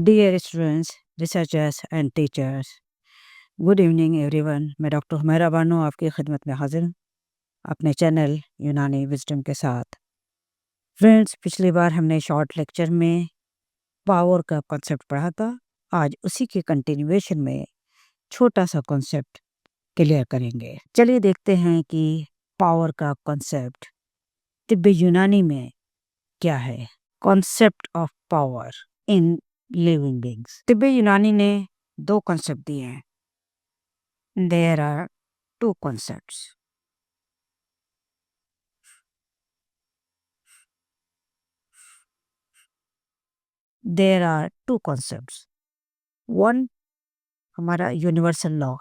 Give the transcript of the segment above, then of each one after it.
Dear students, researchers and teachers, good evening everyone. मैं doctor Humaira Bano आपकी खिदमत में हाजिर हूँ अपने चैनल यूनानी विजडम के साथ। फ्रेंड्स, पिछली बार हमने शॉर्ट लेक्चर में पावर का कॉन्सेप्ट पढ़ा था। आज उसी के कंटिन्यूएशन में छोटा सा कॉन्सेप्ट क्लियर करेंगे। चलिए देखते हैं कि पावर का कॉन्सेप्ट तिब्बी यूनानी में क्या है। Concept of power in living beings. तिब्बी यूनानी ने दो कॉन्सेप्ट दिए हैं। There are two concepts. There are two concepts. One, हमारा यूनिवर्सल लॉ,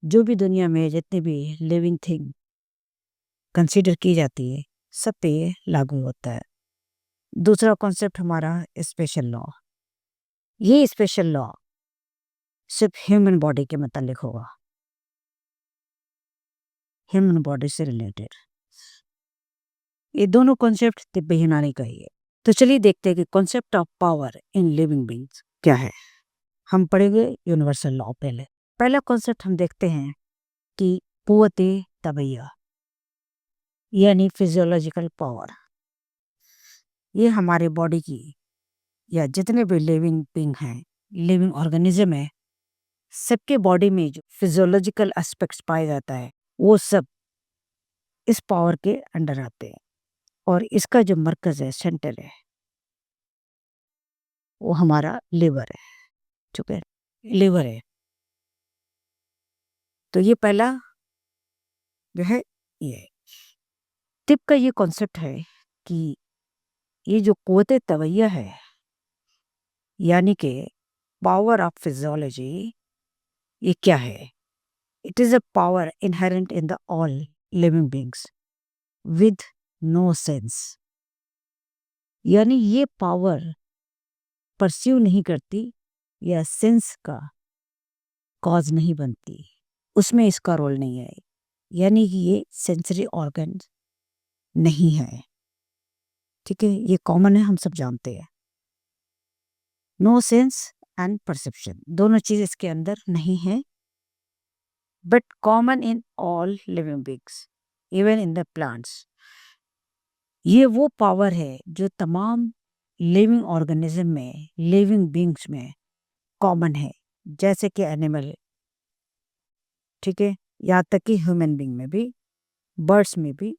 जो भी दुनिया में जितनी भी लिविंग थिंग कंसीडर की जाती है सब पे ये लागू होता है। दूसरा कॉन्सेप्ट हमारा स्पेशल लॉ। ये स्पेशल लॉ सिर्फ ह्यूमन बॉडी के मतलब होगा, ह्यूमन बॉडी से रिलेटेड। ये दोनों कॉन्सेप्ट तिब्बती यूनानी का ही है। तो चलिए देखते हैं कि concept of power in living beings क्या है। हम पढ़ेंगे यूनिवर्सल लॉ। पहला कॉन्सेप्ट हम देखते हैं कि कुव्वते तबैया यानी फिजियोलॉजिकल पावर। ये हमारे बॉडी की या जितने भी लिविंग बीइंग हैं, लिविंग ऑर्गेनिज्म है, सबके बॉडी में जो फिजियोलॉजिकल एस्पेक्ट्स पाए जाता है वो सब इस पावर के अंडर आते हैं। और इसका जो मरकज है, सेंटर है, वो हमारा लिवर है। ठीक है, लिवर है। तो ये पहला जो है ये तिब का ये कॉन्सेप्ट है कि ये जो कुव्वते तवैया है यानी कि पावर ऑफ फिजियोलॉजी, ये क्या है? It is a power inherent in the all living beings with no sense. यानी ये पावर परस्यू नहीं करती या सेंस का कॉज नहीं बनती, उसमें इसका रोल नहीं है। यानी कि ये सेंसरी ऑर्गन नहीं है। ठीक है, ये कॉमन है, हम सब जानते हैं। नो सेंस एंड परसेप्शन, दोनों चीज इसके अंदर नहीं है, but common in all living beings even in the plants. ये वो पावर है जो तमाम लिविंग ऑर्गेनिज्म में, लिविंग बीइंग्स में कॉमन है, जैसे कि एनिमल, ठीक है, यहाँ तक कि ह्यूमन बीइंग में भी, बर्ड्स में भी,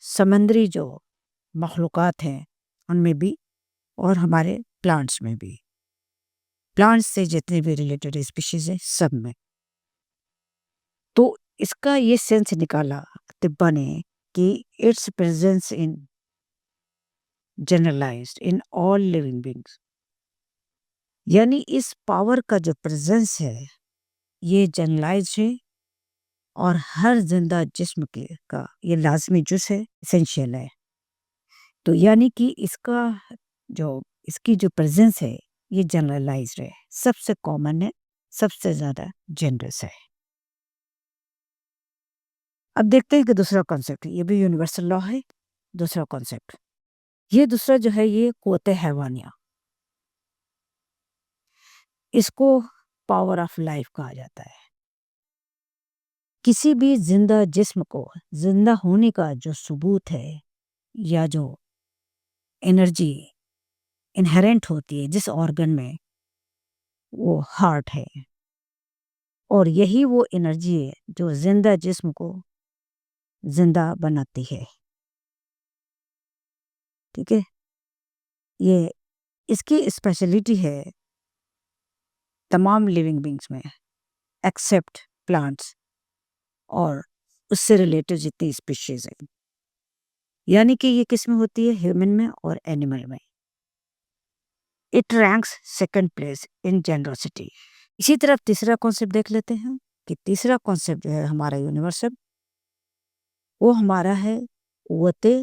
समुद्री जो मखलूक़ात हैं उनमें भी, और हमारे प्लांट्स में भी, प्लांट्स से जितने भी रिलेटेड स्पीशीज है सब में। तो इसका ये सेंस निकाला तिब्बा ने कि it's presence in generalized in all living beings. यानी इस पावर का जो प्रेजेंस है ये जनरलाइज है और हर जिंदा जिस्म के का ये लाजमी जुज है, इसेंशियल है। तो यानी कि इसकी जो प्रेजेंस है ये जनरलाइज्ड है, सबसे कॉमन है, सबसे ज्यादा जनरस है। अब देखते हैं कि दूसरा कॉन्सेप्ट, ये भी यूनिवर्सल लॉ है। दूसरा कॉन्सेप्ट, ये दूसरा जो है ये कुव्वते हैवानिया, इसको पावर ऑफ लाइफ कहा जाता है। किसी भी जिंदा जिस्म को जिंदा होने का जो सबूत है या जो एनर्जी इनहेरेंट होती है जिस ऑर्गन में, वो हार्ट है। और यही वो एनर्जी है जो जिंदा जिस्म को जिंदा बनाती है। ठीक है, ये इसकी स्पेशलिटी है तमाम लिविंग बीइंग्स में एक्सेप्ट प्लांट्स और उससे रिलेटेड जितनी स्पीशीज है। यानी कि ये किस में होती है? ह्यूमन में और एनिमल में। It ranks second place in generosity. इसी तरह तीसरा कॉन्सेप्ट देख लेते हैं कि तीसरा कॉन्सेप्ट जो है हमारा यूनिवर्सल, वो हमारा है कुव्वते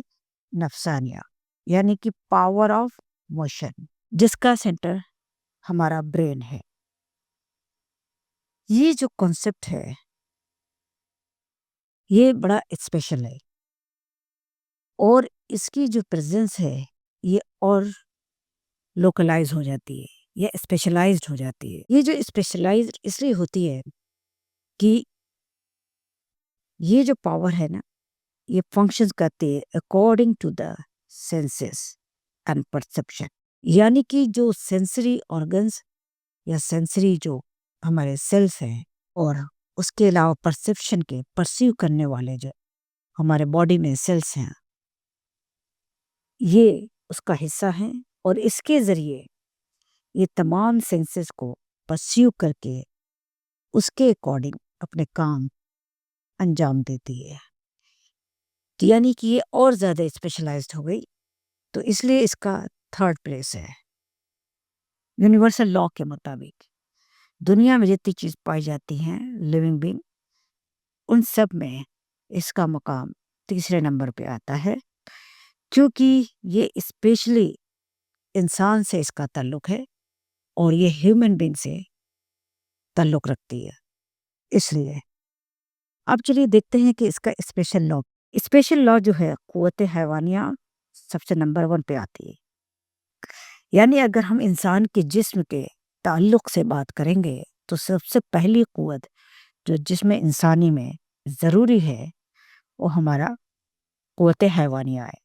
नफसानिया यानी कि पावर ऑफ मोशन, जिसका सेंटर हमारा ब्रेन है। ये जो कॉन्सेप्ट है ये बड़ा स्पेशल है और इसकी जो प्रेजेंस है ये और लोकलाइज हो जाती है। या स्पेशलाइज्ड हो जाती है। ये जो स्पेशलाइज्ड इसलिए होती है कि ये जो पावर है ना, ये फंक्शंस करती है according to the senses and perception. यानी कि जो सेंसरी ऑर्गन्स या सेंसरी जो हमारे सेल्स हैं और उसके अलावा परसेप्शन के परसीव करने वाले जो हमारे बॉडी में सेल्स हैं, ये उसका हिस्सा हैं और इसके ज़रिए ये तमाम सेंसेस को परसीव करके उसके अकॉर्डिंग अपने काम अंजाम देती है। तो यानी कि ये और ज़्यादा स्पेशलाइज्ड हो गई, तो इसलिए इसका थर्ड प्लेस है। यूनिवर्सल लॉ के मुताबिक दुनिया में जितनी चीज़ पाई जाती हैं लिविंग बीइंग, उन सब में इसका मुकाम तीसरे नंबर पे आता है, क्योंकि ये स्पेशली इंसान से इसका ताल्लुक है और ये ह्यूमन बीइंग से ताल्लुक रखती है। इसलिए अब चलिए देखते हैं कि इसका स्पेशल लॉ जो है क़ुव्वत हैवानिया सबसे नंबर 1 पे आती है। यानी अगर हम इंसान के जिस्म के ताल्लुक से बात करेंगे तो सबसे पहली क़ुव्वत जो जिस्म इंसानी में ज़रूरी है वो हमारा क़ुव्वत हैवानिया है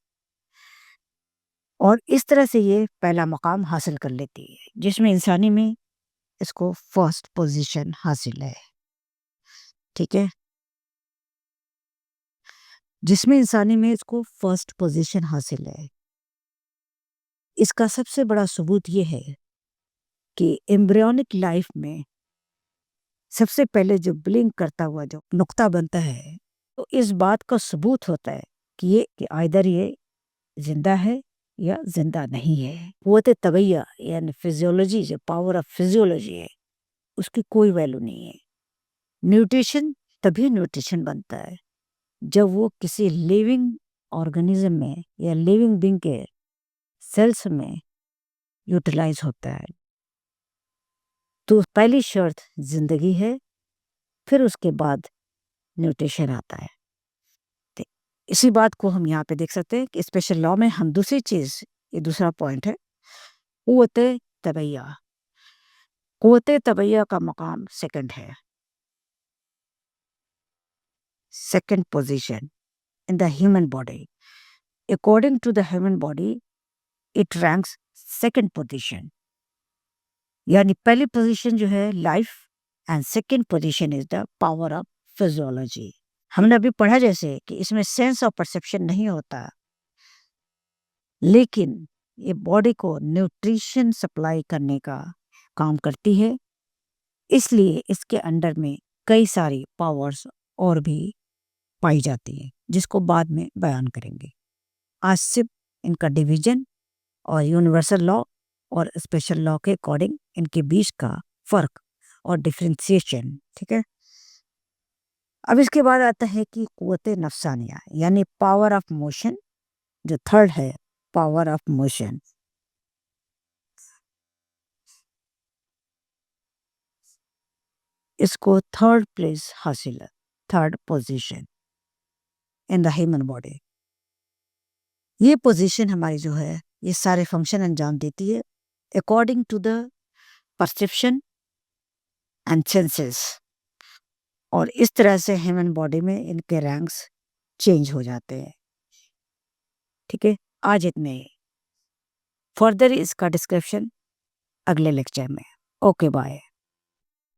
और इस तरह से ये पहला मकाम हासिल कर लेती है। जिस्म इंसानी में इसको फर्स्ट पोजीशन हासिल है। ठीक है, जिस्म इंसानी में इसको फर्स्ट पोजीशन हासिल है। इसका सबसे बड़ा सबूत ये है कि एम्ब्रियोनिक लाइफ में सबसे पहले जो ब्लिंक करता हुआ जो नुक्ता बनता है, तो इस बात का सबूत होता है कि आइदर ये जिंदा है या जिंदा नहीं है। क़ुव्वत तबैया यानी फिजियोलॉजी, जो पावर ऑफ फिजियोलॉजी है, उसकी कोई वैल्यू नहीं है। न्यूट्रिशन तभी न्यूट्रिशन बनता है जब वो किसी लिविंग ऑर्गेनिज्म में या लिविंग बीइंग के सेल्स में यूटिलाइज होता है। तो पहली शर्त जिंदगी है, फिर उसके बाद न्यूट्रिशन आता है। तो इसी बात को हम यहाँ पे देख सकते हैं कि स्पेशल लॉ में हम दूसरी चीज़, ये दूसरा पॉइंट है, क़ुव्वत तबैया। क़ुव्वत तबैया का मकाम सेकंड है, second position in the human body. According to the human body, it ranks second position. यानी पहली पोजीशन जो है life and second position is the power of physiology. हमने अभी पढ़ा जैसे कि इसमें सेंस ऑफ परसेप्शन नहीं होता, लेकिन ये बॉडी को न्यूट्रिशन सप्लाई करने का काम करती है। इसलिए इसके अंडर में कई सारी पावर्स और भी पाई जाती हैं, जिसको बाद में बयान करेंगे। आज सिर्फ इनका डिवीजन और यूनिवर्सल लॉ और स्पेशल लॉ के अकॉर्डिंग इनके बीच का फर्क और डिफरेंशिएशन, ठीक है। अब इसके बाद आता है कि क़ुव्वत नफ्सानिया यानी पावर ऑफ मोशन, जो थर्ड है, पावर ऑफ मोशन। इसको थर्ड प्लेस हासिल है, third position in the human body. ये पोजीशन हमारी जो है ये सारे फंक्शन अंजाम देती है according to the perception and senses, और इस तरह से ह्यूमन बॉडी में इनके रैंक्स चेंज हो जाते हैं। ठीक है, आज इतने ही। फर्दर इसका डिस्क्रिप्शन अगले लेक्चर में। Okay, bye.